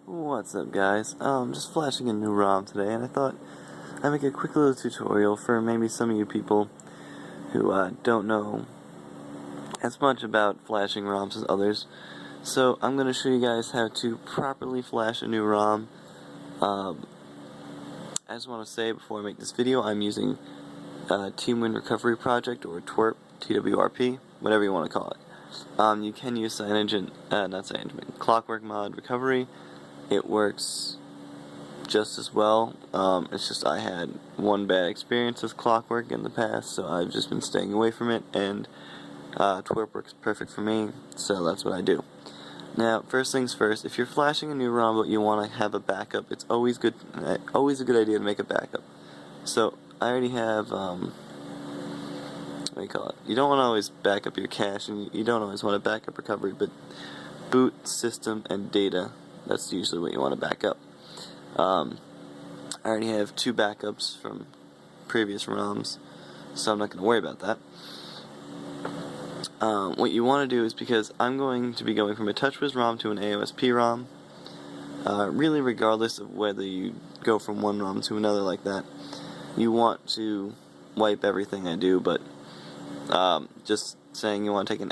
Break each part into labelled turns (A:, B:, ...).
A: What's up, guys? Just flashing a new ROM today, and I thought I'd make a quick little tutorial for maybe some of you people who don't know as much about flashing ROMs as others. So I'm going to show you guys how to properly flash a new ROM. I just want to say before I make this video, I'm using TeamWin Recovery Project, or TWRP, TWRP, whatever you want to call it. You can use Clockwork Mod Recovery. It works just as well. It's just I had one bad experience with Clockwork in the past, so I've just been staying away from it, and TWRP works perfect for me, so that's what I do. Now, first things first, if you're flashing a new ROM but you want to have a backup, it's always a good idea to make a backup. So, I already have, what do you call it? You don't want to always back up your cache, and you don't always want to back up recovery, but boot, system, and data, that's usually what you want to back up. I already have 2 backups from previous ROMs, so I'm not going to worry about that. What you want to do is, because I'm going to be going from a TouchWiz ROM to an AOSP ROM, really regardless of whether you go from one ROM to another like that, you want to wipe everything I do, but just saying you want to take an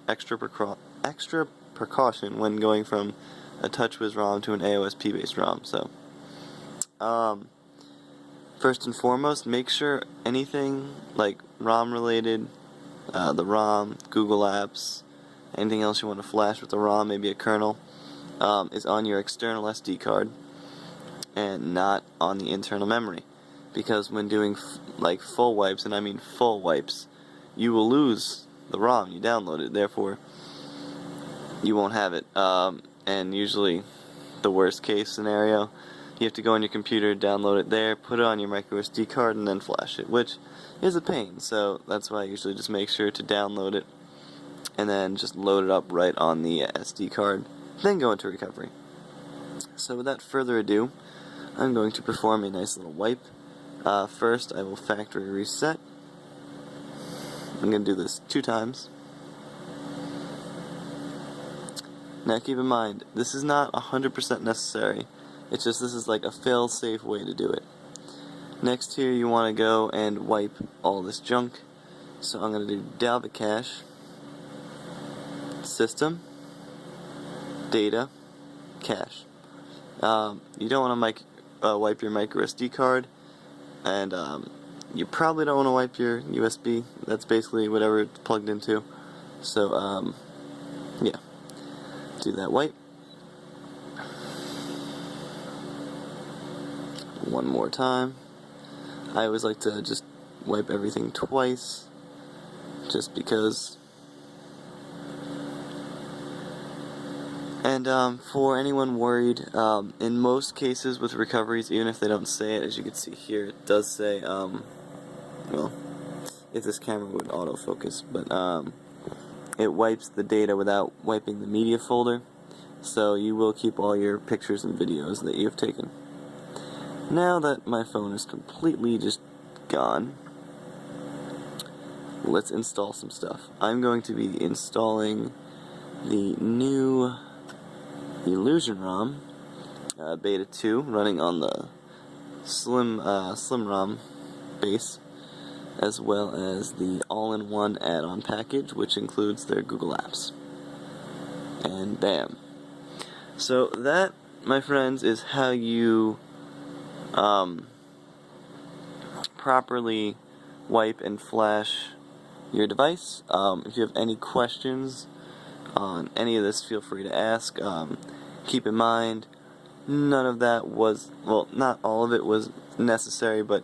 A: extra precaution when going from a TouchWiz ROM to an AOSP based ROM. So first and foremost, make sure anything like ROM related, the ROM, Google Apps, anything else you want to flash with the ROM, maybe a kernel, is on your external SD card and not on the internal memory, because when doing full wipes, and I mean full wipes, you will lose the ROM you downloaded, therefore you won't have it. And usually the worst case scenario, you have to go on your computer, download it there, put it on your micro SD card, and then flash it, which is a pain. So that's why I usually just make sure to download it and then just load it up right on the SD card, then go into recovery. So without further ado, I'm going to perform a nice little wipe. First, I will factory reset. I'm going to do this 2 times. Now keep in mind, this is not 100% necessary. It's just this is like a fail-safe way to do it. Next here, you want to go and wipe all this junk. So I'm going to do Dalvik Cache, System, Data, Cache. You don't want to wipe your micro SD card, and you probably don't want to wipe your USB. That's basically whatever it's plugged into. So yeah, do that wipe. One more time. I always like to just wipe everything twice, just because. And for anyone worried, in most cases with recoveries, even if they don't say it, as you can see here, it does say, well, if this camera would autofocus, but it wipes the data without wiping the media folder, so you will keep all your pictures and videos that you've taken. Now that my phone is completely just gone, let's install some stuff. I'm going to be installing the new Illusion ROM, Beta 2, running on the Slim ROM base, as well as the all-in-one add-on package, which includes their Google Apps. And bam. So that, my friends, is how you properly wipe and flash your device. If you have any questions on any of this, feel free to ask. Keep in mind, none of that was, well, not all of it was necessary, but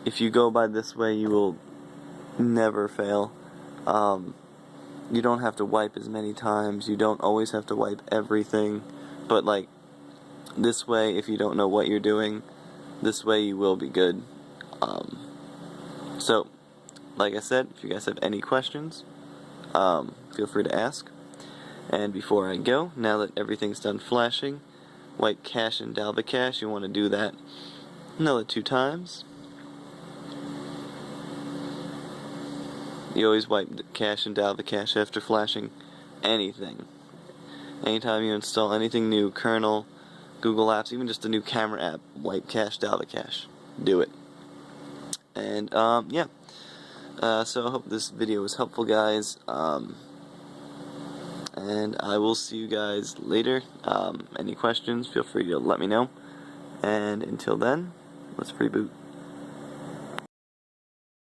A: if you go by this way, you will never fail. You don't have to wipe as many times, you don't always have to wipe everything, but like this way, if you don't know what you're doing, this way you will be good. So, like I said, if you guys have any questions, feel free to ask. And before I go, now that everything's done flashing, wipe cache and Dalvik Cache. You want to do that another 2 times. You always wipe cache and Dalvik Cache after flashing anything. Anytime you install anything new, kernel, Google Apps, even just a new camera app, Wipe Cache, Dalvik Cache. Do it. And, yeah. So I hope this video was helpful, guys. And I will see you guys later. Any questions, feel free to let me know. And until then, let's reboot.